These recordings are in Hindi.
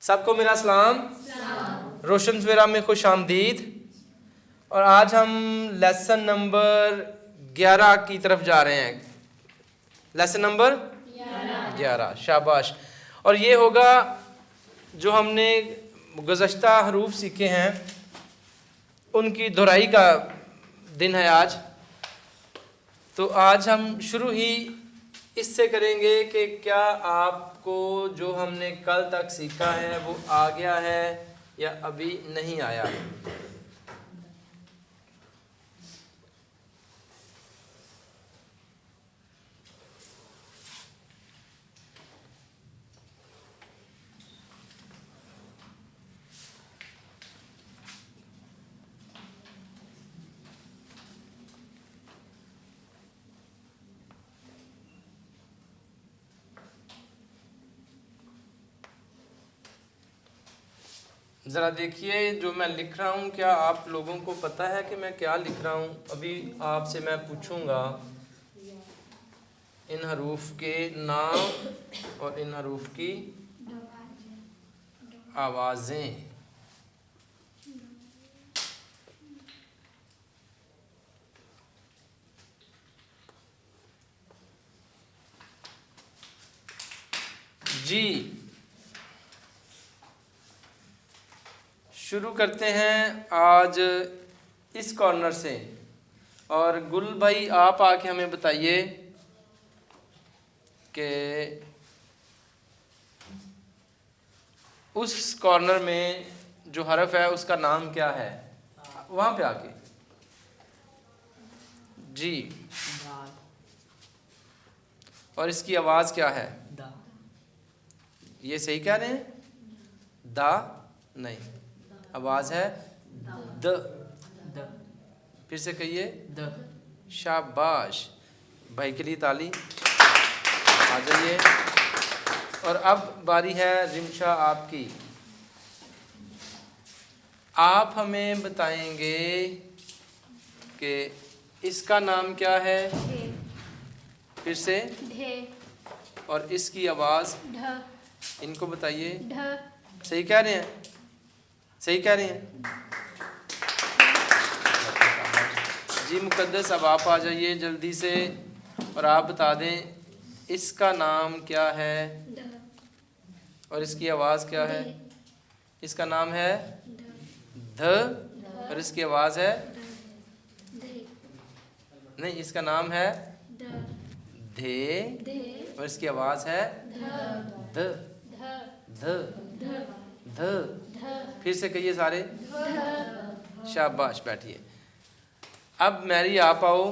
सबको मेरा सलाम। रोशन सवेरा में खुश आमदीद। और आज हम लेसन नंबर 11 की तरफ जा रहे हैं। लेसन नंबर 11, शाबाश। और ये होगा जो हमने गुज़श्ता हरूफ सीखे हैं उनकी दोहराई का दिन है आज। तो आज हम शुरू ही इससे करेंगे कि क्या आपको जो हमने कल तक सीखा है वो आ गया है या अभी नहीं आया। ज़रा देखिए जो मैं लिख रहा हूँ, क्या आप लोगों को पता है कि मैं क्या लिख रहा हूँ। अभी आपसे मैं पूछूँगा इन हरूफ के नाम और इन हरूफ की आवाज़ें। जी शुरू करते हैं आज इस कॉर्नर से। और गुल भाई आप आके हमें बताइए कि उस कॉर्नर में जो हरफ है उसका नाम क्या है। वहाँ पे आके जी। और इसकी आवाज़ क्या है। दा। ये सही कह रहे हैं। दा नहीं, आवाज़ है द। फिर से कहिए द। शाबाश, भाई के लिए ताली। आ जाइए। और अब बारी है रिमशा आपकी। आप हमें बताएंगे कि इसका नाम क्या है। फिर से ढे। और इसकी आवाज़ ढ। इनको बताइए ढ। सही कह रहे हैं, सही कह रहे हैं जी। मुकद्दस अब आप आ जाइए जल्दी से और आप बता दें इसका नाम क्या है और इसकी आवाज़ क्या है। इसका नाम है ध और इसकी आवाज़ है नहीं, इसका नाम है धे और इसकी आवाज़ है ध ध ध। फिर से कहिए सारे। शाबाश, बैठिए। अब मैरी आप आओ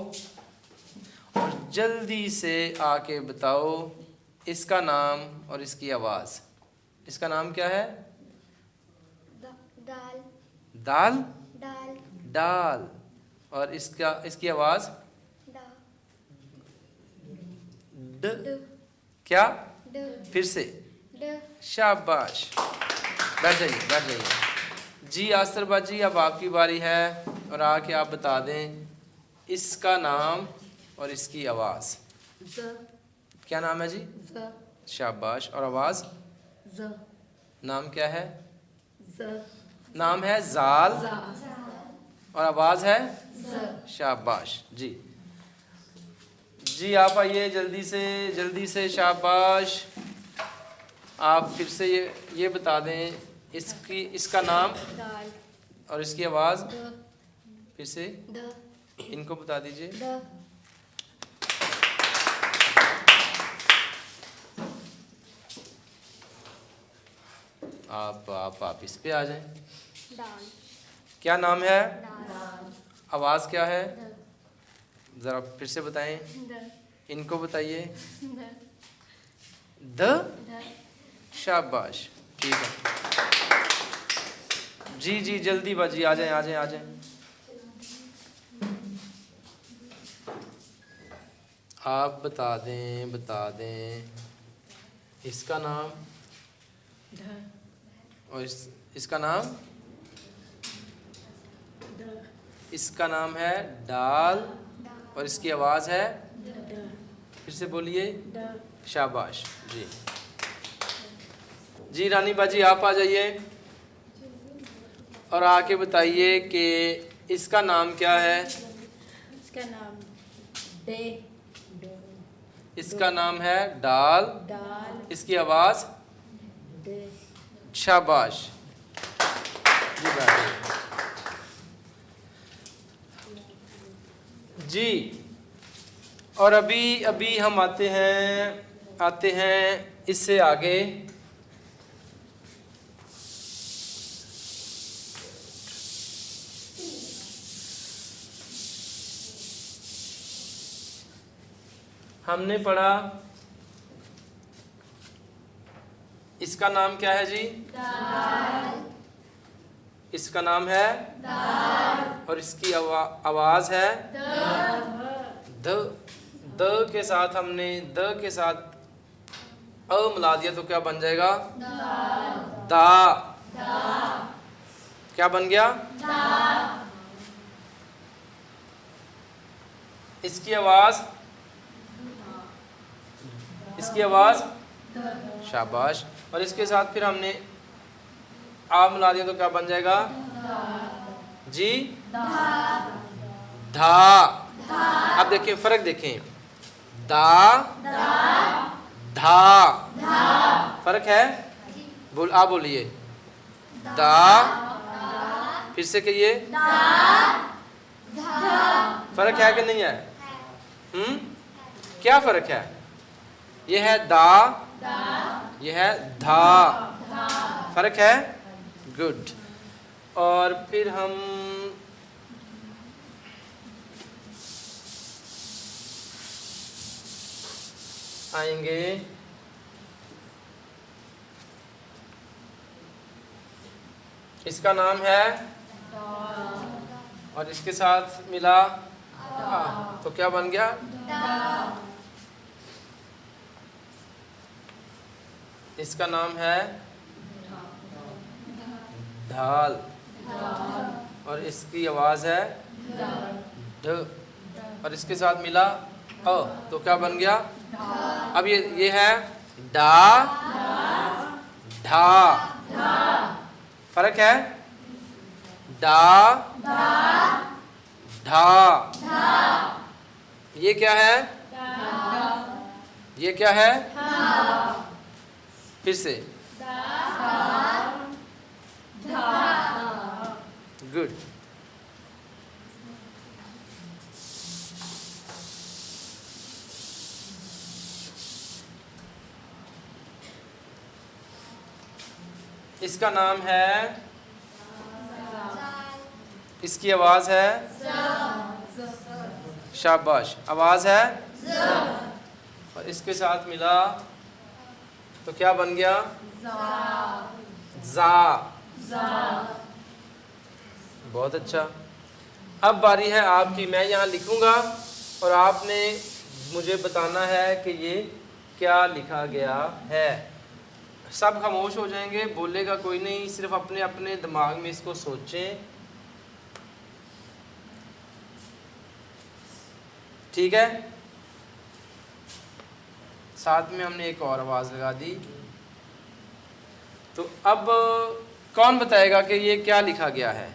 और जल्दी से आके बताओ इसका नाम और इसकी आवाज़। इसका नाम क्या है। दाल। दाल। दाल। डाल। और इसकी आवाज़ ड। क्या। फिर से। शाबाश, बैठ जाइए, बैठ जाइए जी। आस्तर बाजी अब आपकी बारी है और आके आप बता दें इसका नाम और इसकी आवाज़। क्या नाम है जी। शाबाश। और आवाज़ ज। नाम क्या है। ज। नाम है जाल और आवाज़ है ज। शाबाश जी। जी आप आइए जल्दी से। शाबाश। आप फिर से ये बता दें इसका नाम दाल और इसकी आवाज़। द। फिर से द। इनको बता दीजिए। द। आप इस पे आ जाएं। दाल। क्या नाम है। दाल। आवाज़ क्या है। द। ज़रा फिर से बताएं। द। इनको बताइए। द। द। द। शाबाश, ठीक है जी। जी जल्दी बाजी आ जाएं, आ जाएं, आ जाएं। आप बता दें इसका नाम और इसका नाम। इसका नाम है डाल और इसकी आवाज़ है। फिर से बोलिए। शाबाश जी। जी रानी बाजी आप आ जाइए और आके बताइए कि इसका नाम क्या है। इसका नाम डे, इसका नाम है डाल। दाल, इसकी आवाज़ डे। शाबाश। जी बैठिए। जी और अभी अभी हम आते हैं इससे आगे। हमने पढ़ा इसका नाम क्या है जी? दाल। इसका नाम है दाल। और इसकी आवाज़ है द। द के साथ हमने द के साथ अ मिला दिया तो क्या बन जाएगा? दा। क्या बन गया? इसकी आवाज़ शाबाश। और इसके साथ फिर हमने आ मिला दिया तो क्या बन जाएगा जी? धा। अब देखिए फर्क देखें, दा धा फर्क है। आप बोलिए दा, फिर से कहिए फर्क है कि नहीं है? क्या फर्क है? ये है दा, ये है धा, फर्क है। गुड। और फिर हम आएंगे इसका नाम है और इसके साथ मिला तो क्या बन गया? इसका नाम है ढाल और इसकी आवाज़ है ढ और इसके साथ मिला अ तो क्या बन गया? अब ये है डा ढा, फर्क है। डा ढा, ये क्या है? ये क्या है? फिर से गुड। इसका नाम है, इसकी आवाज़ है शाबाश, आवाज़ है और इसके साथ मिला तो क्या बन गया? जा। बहुत अच्छा। अब बारी है आपकी। मैं यहाँ लिखूँगा और आपने मुझे बताना है कि ये क्या लिखा गया है। सब खामोश हो जाएंगे, बोलेगा कोई नहीं, सिर्फ अपने अपने दिमाग में इसको सोचें, ठीक है? साथ में हमने एक और आवाज़ लगा दी। तो अब कौन बताएगा कि ये क्या लिखा गया है?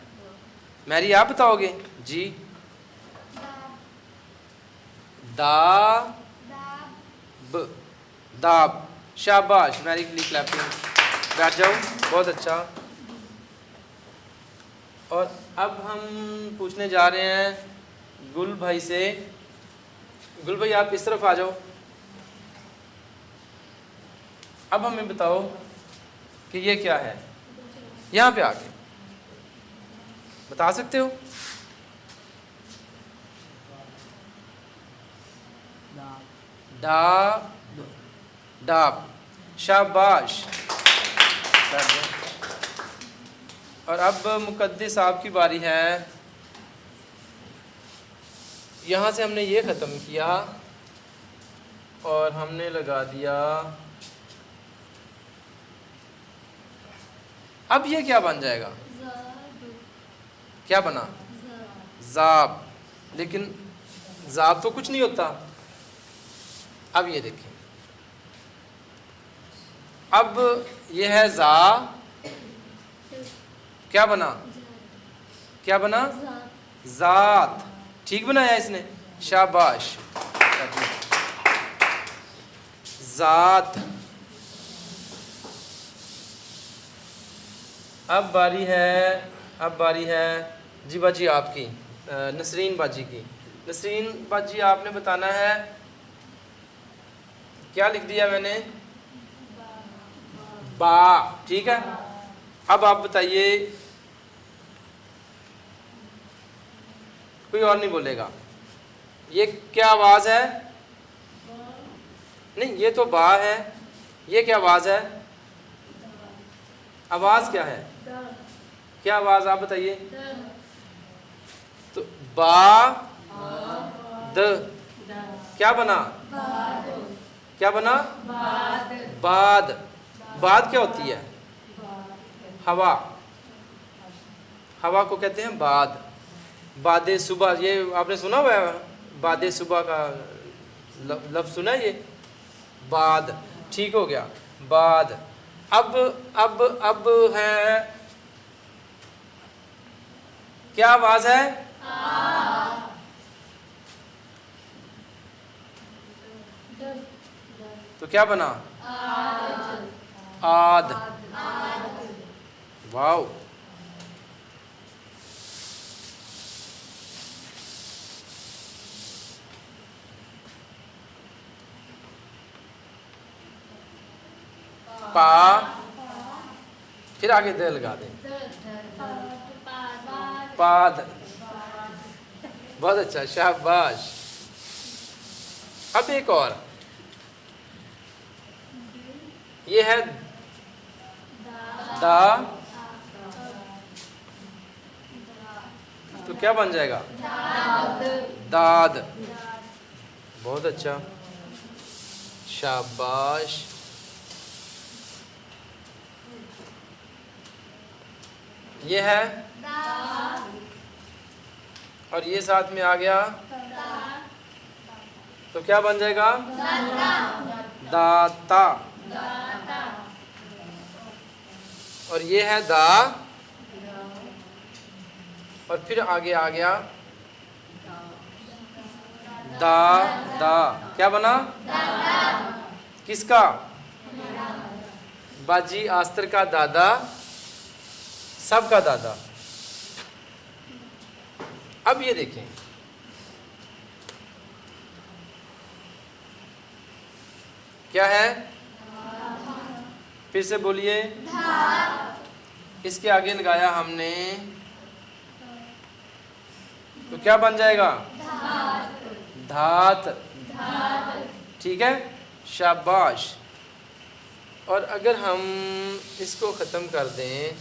मैरी आप बताओगे जी? दा ब, दाब। शाबाश, मैरी के लिए क्लैपिंग। बैठ जाओ, बहुत अच्छा। और अब हम पूछने जा रहे हैं गुल भाई से। गुल भाई आप इस तरफ आ जाओ। अब हमें बताओ कि ये क्या है? यहाँ पे आके बता सकते हो? डा डाब, शाबाश। और अब मुकद्दस साहब की बारी है। यहाँ से हमने ये ख़त्म किया और हमने लगा दिया। अब ये क्या बन जाएगा? क्या बना? जाब। लेकिन जाब तो कुछ नहीं होता। अब ये देखें, अब ये है जा, क्या बना, क्या बना, जात। ठीक बनाया इसने, शाबाश। जात। अब बारी है जी बाजी आपकी, नसरीन बाजी की। नसरीन बाजी आपने बताना है, क्या लिख दिया मैंने, बा। ठीक है, अब आप बताइए, कोई और नहीं बोलेगा। ये क्या आवाज है, नहीं ये तो बा है, ये क्या आवाज है, आवाज क्या है, क्या आवाज आप बताइए। तो बा द, क्या बना, क्या बना, बाद। बाद क्या होती है, हवा, हवा को कहते हैं बाद। बादे सुबह, ये आपने सुना हुआ है, बादे सुबह का लफ्ज सुना है ये, बाद। ठीक हो गया, बाद। अब है, क्या आवाज है, तो क्या बना, आद। वाओ। पा, फिर आगे द लगा दें, पाद। बहुत अच्छा, शाबाश। अब एक और, ये है दा, तो क्या बन जाएगा, दाद। बहुत अच्छा, शाबाश। ये है, और ये साथ में आ गया, तो क्या बन जाएगा, दाता। और ये है दा, और फिर आगे आ गया दा, दा। क्या बना, किसका, बाजी आस्तर का दादा, सबका दादा। अब ये देखें, क्या है, फिर से बोलिए। इसके आगे लगाया हमने, तो क्या बन जाएगा, धात। ठीक है, शाबाश। और अगर हम इसको ख़त्म कर दें,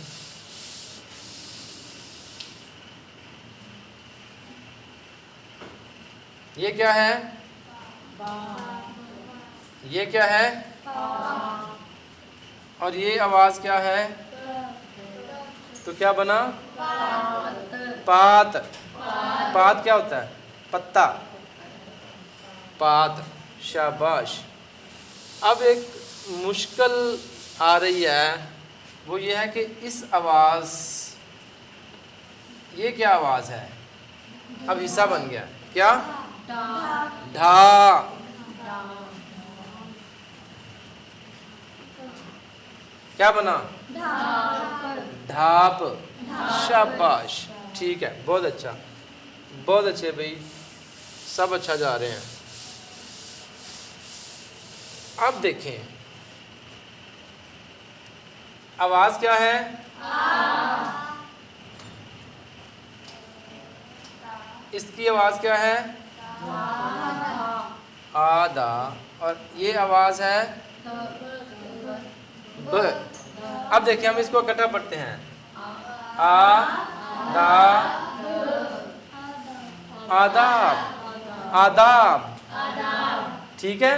ये क्या है, ये क्या है, और ये आवाज़ क्या है, तो क्या बना, पात। पात क्या होता है, पत्ता, पात। शाबाश। अब एक मुश्किल आ रही है, वो ये है कि इस आवाज़, ये क्या आवाज़ है, अब हिस्सा बन गया, क्या, ढा। क्या बना, ढाप। शाबाश, ठीक है, बहुत अच्छा, बहुत अच्छे भाई, सब अच्छा जा रहे हैं। अब देखें, आवाज क्या है, इसकी आवाज क्या है, आदा। और ये आवाज है ब। अब देखिए, हम इसको इकट्ठा पढ़ते हैं, आ दा, आदाब, आदाब। ठीक है,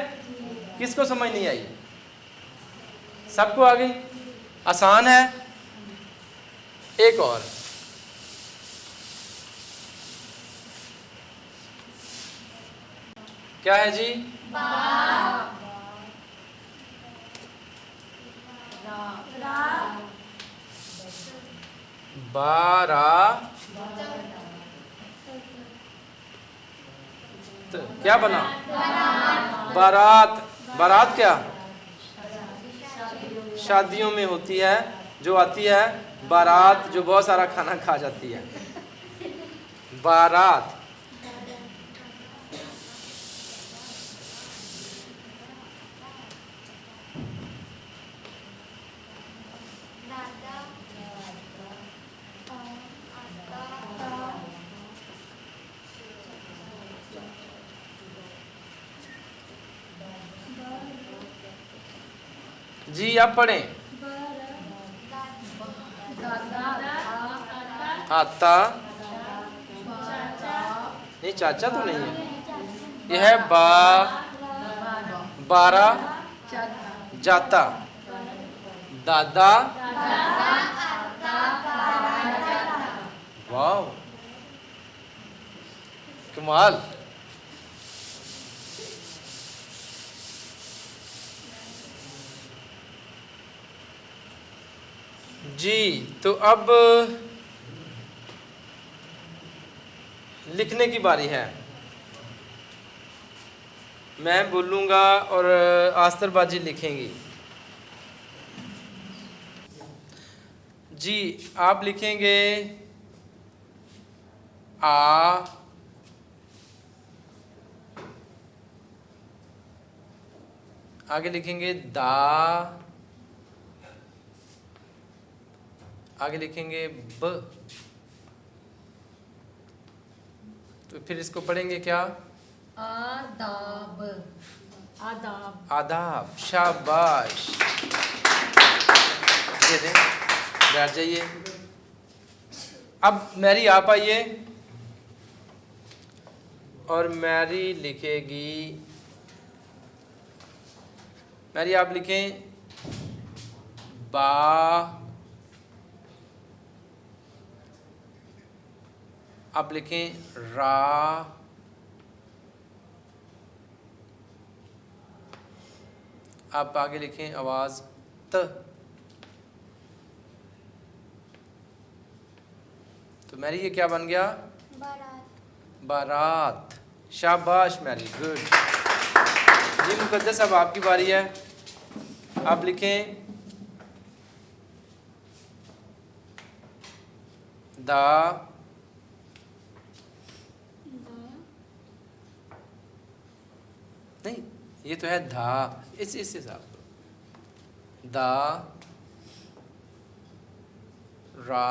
किसको समझ नहीं आई, सबको आ गई, आसान है। एक और, क्या है जी, बारात, क्या बना? बारात। बारात क्या? शादियों में होती है जो आती है, बारात जो बहुत सारा खाना खा जाती है, बारात। जी आप पढ़ें। आता, नहीं चाचा तो नहीं है, यह है बारा जाता, दादा, वाह कमाल। जी तो अब लिखने की बारी है। मैं बोलूँगा और आस्तरबाजी लिखेंगी। जी आप लिखेंगे आ, आगे लिखेंगे दा, आगे लिखेंगे ब, तो फिर इसको पढ़ेंगे क्या? आदाब। आदाब। आदाब। शाबाश, दे दें, बैठ जाइए। अब मैरी आप आइए और मैरी लिखेगी, मैरी आप लिखें बा, आप लिखें रा, आप आगे लिखें आवाज त। तो मैरी ये क्या बन गया? बारात। बारात। शाबाश मैरी, गुड। जी मुकद्दस अब आपकी बारी है, आप लिखें दा, नहीं ये तो है धा, इस हिसाब से दा, रा,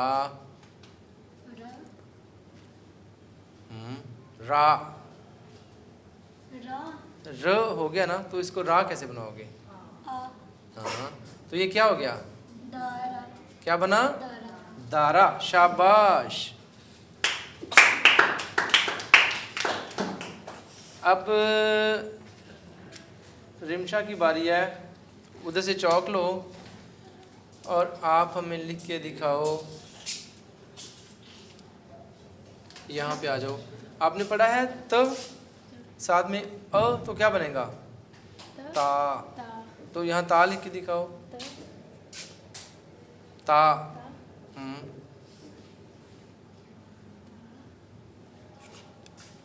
रा, र हो गया ना, तो इसको रा कैसे बनाओगे? हाँ, तो ये क्या हो गया? दारा। क्या बना? दारा। शाबाश। अब रिमशा की बारी है, उधर से चौक लो और आप हमें लिख के दिखाओ। यहाँ पे आ जाओ। आपने पढ़ा है तो साथ में अ, तो क्या बनेगा? ता। तो यहाँ ता लिख के दिखाओ। ता।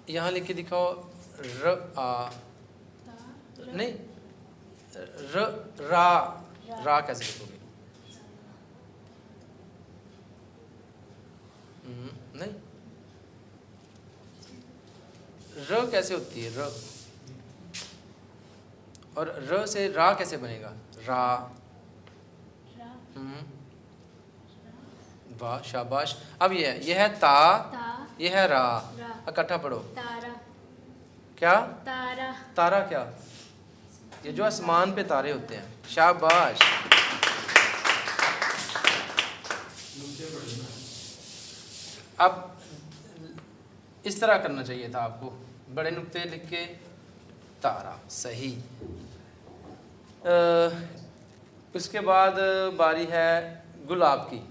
यहाँ लिख के दिखाओ र आ, नहीं र रा, रा कैसे लिखोगे? नहीं, र कैसे होती है? र, और र से रा कैसे बनेगा? रा। वाह शाबाश। अब ये है ता, ये है रा, इकट्ठा पढ़ो। तारा। क्या? तारा। तारा क्या? ये जो आसमान पे तारे होते हैं। शाबाश। अब इस तरह करना चाहिए था आपको, बड़े नुक्ते लिख के तारा, सही। उसके बाद बारी है गुलाब की।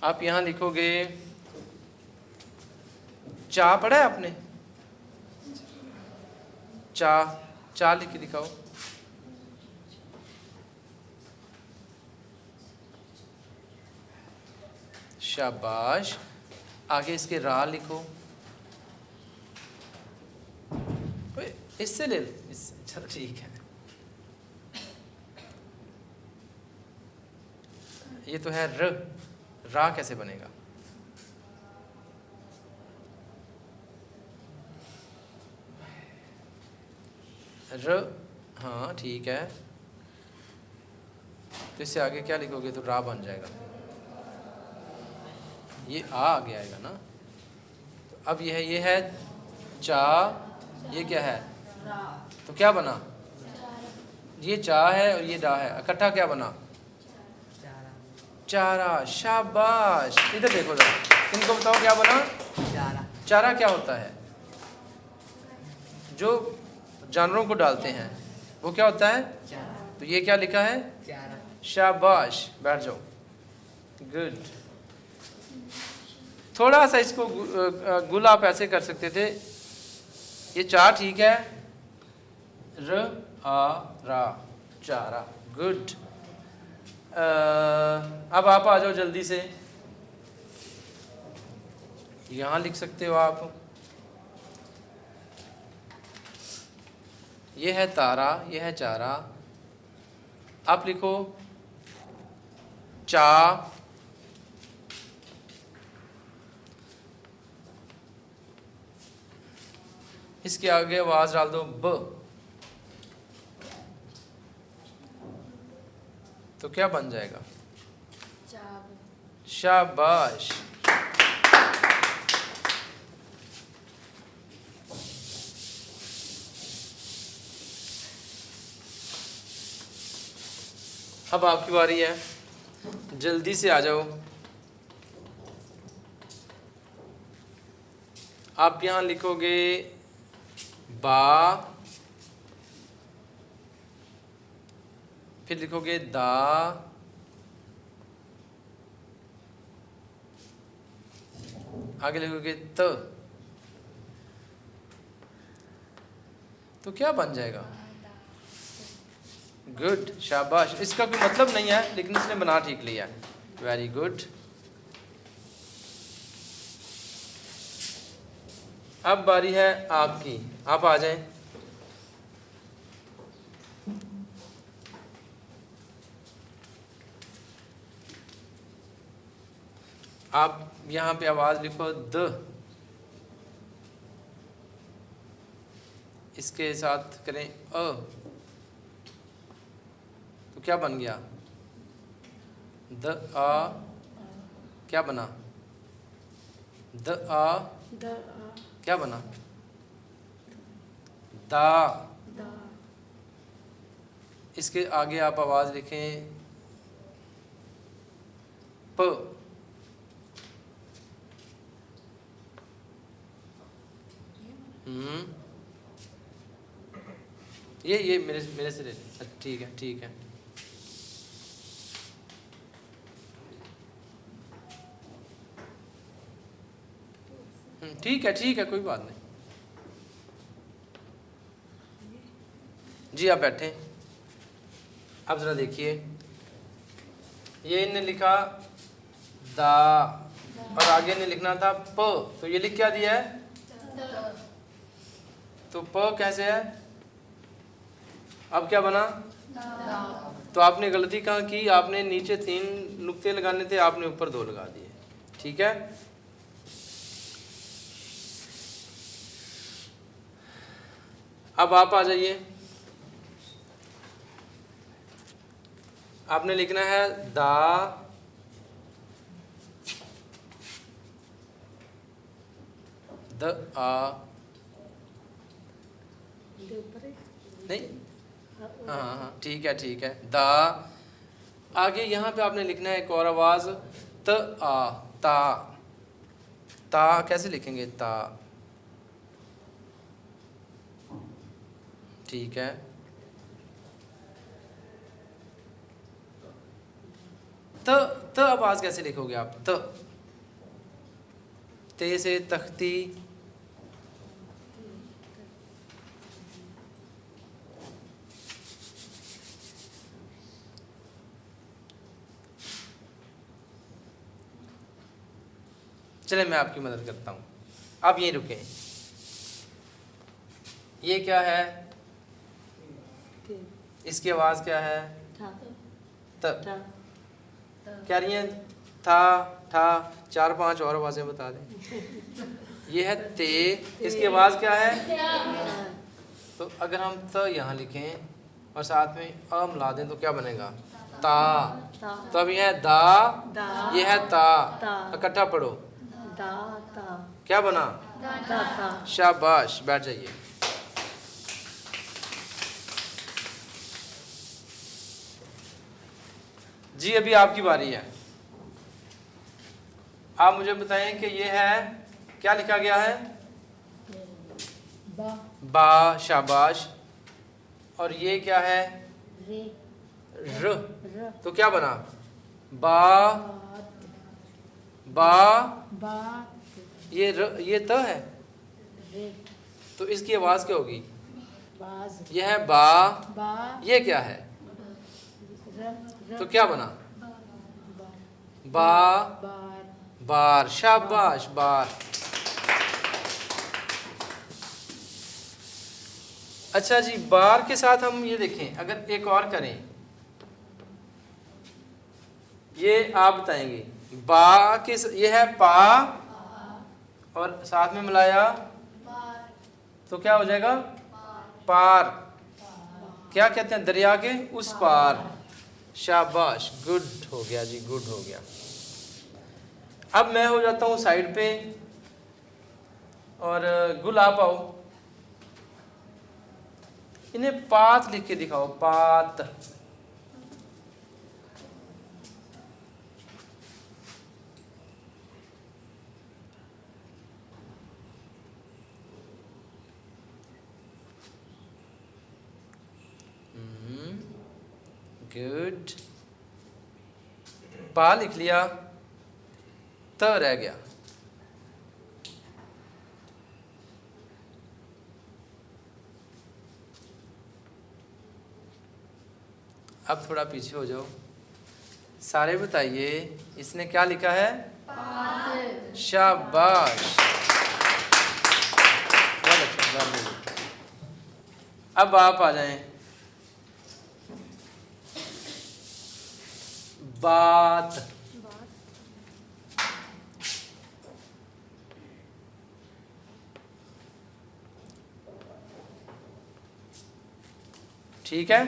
आप यहाँ लिखोगे, चा पढ़ा है आपने? चा, चा लिख के दिखाओ। शाबाश। आगे इसके रा लिखो। ओए, इससे ले लो, इससे, चलो ठीक है। ये तो है र, रा कैसे बनेगा? र, हाँ ठीक है। तो इससे आगे क्या लिखोगे तो रा बन जाएगा। ये आगे आएगा ना। तो अब ये है चा, ये क्या है? तो क्या बना? ये चा है और ये डा है, इकट्ठा क्या बना? चारा। शाबाश। इधर देखो जरा, इनको बताओ क्या बना? चारा क्या होता है? जो जानवरों को डालते हैं वो क्या होता है? तो ये क्या लिखा है? शाबाश, बैठ जाओ। गुड। थोड़ा सा इसको गुल आप ऐसे कर सकते थे। ये चा ठीक है, र आ रा, चारा। गुड। अब आप आ जाओ जल्दी से। यहाँ लिख सकते हो आप। ये है तारा, ये है चारा। आप लिखो चा, इसके आगे आवाज डाल दो ब, तो क्या बन जाएगा? शाबाश। अब आपकी बारी है, जल्दी से आ जाओ। आप यहाँ लिखोगे बा, फिर लिखोगे दा, आगे लिखोगे त, तो क्या बन जाएगा? गुड, शाबाश। इसका कोई मतलब नहीं है लेकिन इसने बना ठीक लिया। Very good. अब बारी है आपकी, आप आ जाएं। आप यहाँ पे आवाज लिखो द, इसके साथ करें अ, तो क्या बन गया? द आ, क्या बना? द आ, क्या बना? दा। इसके आगे आप आवाज लिखें प, ये मेरे से ले लें। ठीक है ठीक है। ठीक है कोई बात नहीं। जी आप बैठे। अब जरा देखिए, ये इनने लिखा दा और आगे ने लिखना था प, तो ये लिख क्या दिया है? तो प कैसे है? अब क्या बना? तो आपने गलती कहाँ की? आपने नीचे 3 नुक्ते लगाने थे, आपने ऊपर 2 लगा दिए। ठीक है। अब आप आ जाइए। आपने लिखना है दा, द आ, नहीं, हाँ ठीक है। दा, आगे यहाँ पे आपने लिखना है एक और आवाज त आ, ता। ता कैसे लिखेंगे? ता। ठीक है। त आवाज कैसे लिखोगे आप? त, ते से तख्ती, चले मैं आपकी मदद करता हूँ, आप यहीं रुकें। ये क्या है? इसकी आवाज़ क्या है? त। क्या रही हैं? था, ठा, 4-5 और आवाज़ें बता दें। ये है ते, इसकी आवाज़ क्या है? तो अगर हम त यहाँ लिखें और साथ में अ मिला दें तो क्या बनेगा? ता। तो अब ये है दा, ये है ता, इकट्ठा पढ़ो। क्या बना? शाबाश, बैठ जाइए। जी अभी आपकी बारी है, आप मुझे बताएं कि ये है क्या लिखा गया है? बा, शाबाश। और ये क्या है? र। तो क्या बना? बा, बा, ये र, ये त है, तो इसकी आवाज़ क्या होगी? ये है बा, ये क्या है? तो क्या बना? बा, बार, शाबाश, बार। अच्छा जी, बार के साथ हम ये देखें, अगर एक और करें, ये आप बताएंगे। बा के ये है पा और साथ में मिलाया तो क्या हो जाएगा? पार। क्या कहते हैं? दरिया के उस पार। शाबाश, गुड हो गया जी, गुड हो गया। अब मैं हो जाता हूँ साइड पे और गुल आप आओ, इन्हें पात लिख के दिखाओ, पात। गुड, पा लिख लिया, त रह गया। अब थोड़ा पीछे हो जाओ, सारे बताइए इसने क्या लिखा है? शाबाश, बहुत अच्छा। अब आप आ जाएं, बात। ठीक है,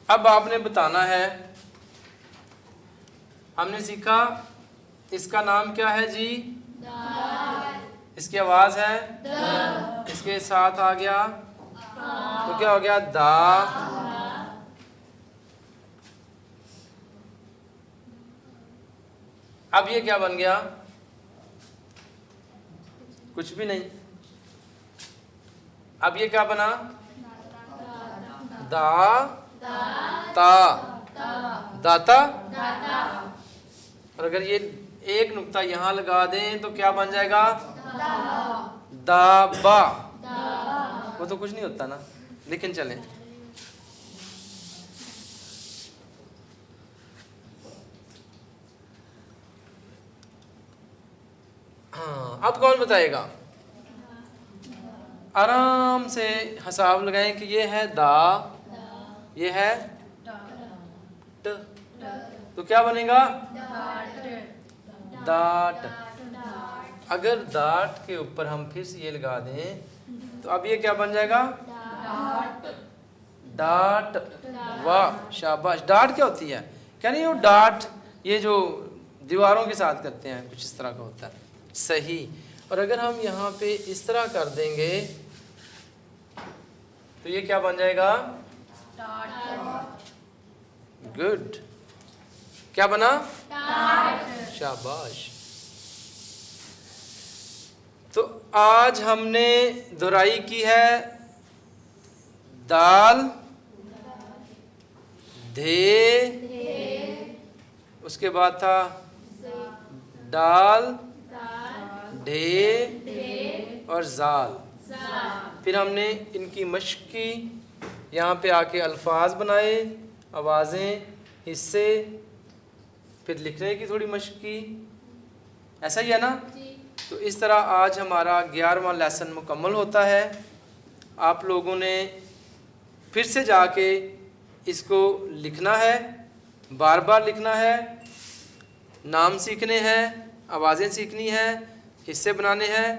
अब आपने बताना है, हमने सीखा इसका नाम क्या है जी? इसकी आवाज है द। इसके साथ आ गया तो क्या हो गया? दा। अब ये क्या बन गया? कुछ भी नहीं। अब ये क्या बना? दा, ता, दाता। और अगर ये एक नुक्ता यहां लगा दें तो क्या बन जाएगा? दाबा। वो तो कुछ नहीं होता ना, लेकिन चलें। हाँ, अब कौन बताएगा? आराम से हिसाब लगाएं कि ये है दा, ये है ट, तो क्या बनेगा? डाट। अगर डाट के ऊपर हम फिर से ये लगा दें तो अब ये क्या बन जाएगा? डाट। वाह, शाबाश। डाट क्या होती है? क्या नहीं, वो डाट ये जो दीवारों के साथ करते हैं, कुछ इस तरह का होता है। सही। और अगर हम यहाँ पे इस तरह कर देंगे तो ये क्या बन जाएगा? गुड। क्या बना? शाबाश। तो आज हमने दोहराई की है दाल, धे, उसके बाद था डाल, ढे और जाल। फिर हमने इनकी मश्क की यहाँ पे आके अल्फाज बनाए, आवाज़ें, हिस्से, फिर लिखने की थोड़ी मशक की। ऐसा ही है ना? तो इस तरह आज हमारा 11वां लेसन मुकम्मल होता है। आप लोगों ने फिर से जाके इसको लिखना है, बार बार लिखना है, नाम सीखने हैं, आवाज़ें सीखनी हैं, हिस्से बनाने हैं,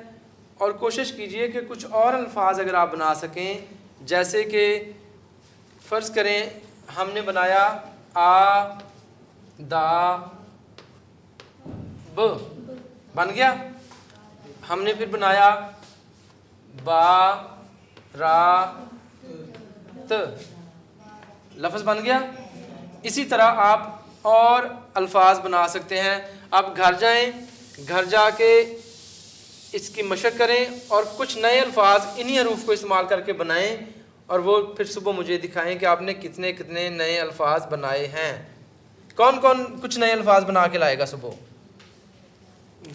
और कोशिश कीजिए कि कुछ और अल्फाज अगर आप बना सकें, जैसे कि फ़र्ज़ करें हमने बनाया आ दा ब, बन गया। हमने फिर बनाया बा रा त, लफ्ज़ बन गया। इसी तरह आप और अल्फाज बना सकते हैं। आप घर जाएं, घर जाके इसकी मशक करें और कुछ नए अल्फाज इन्हीं हरूफ को इस्तेमाल करके बनाएं, और वो फिर सुबह मुझे दिखाएं कि आपने कितने कितने नए अल्फाज बनाए हैं। कौन कौन कुछ नए अल्फाज बना के लाएगा सुबह?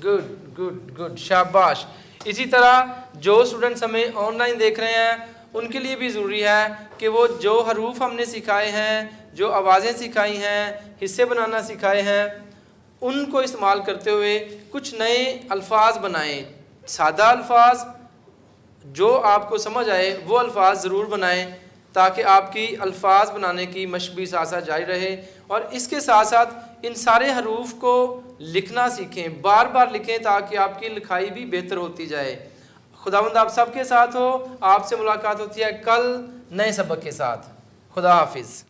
गुड गुड गुड, शाबाश। इसी तरह जो स्टूडेंट्स हमें ऑनलाइन देख रहे हैं उनके लिए भी ज़रूरी है कि वो जो हरूफ हमने सिखाए हैं, जो आवाज़ें सिखाई हैं, हिस्से बनाना सिखाए हैं, उनको इस्तेमाल करते हुए कुछ नए अल्फाज बनाएं। सादा अल्फाज जो आपको समझ आए वो अल्फाज ज़रूर बनाएं, ताकि आपकी अल्फाज बनाने की मशक भी साथ साथ जारी रहे। और इसके साथ साथ इन सारे हरूफ को लिखना सीखें, बार बार लिखें, ताकि आपकी लिखाई भी बेहतर होती जाए। खुदावंद आप सबके साथ हो। आपसे मुलाकात होती है कल नए सबक के साथ। खुदा हाफिज़।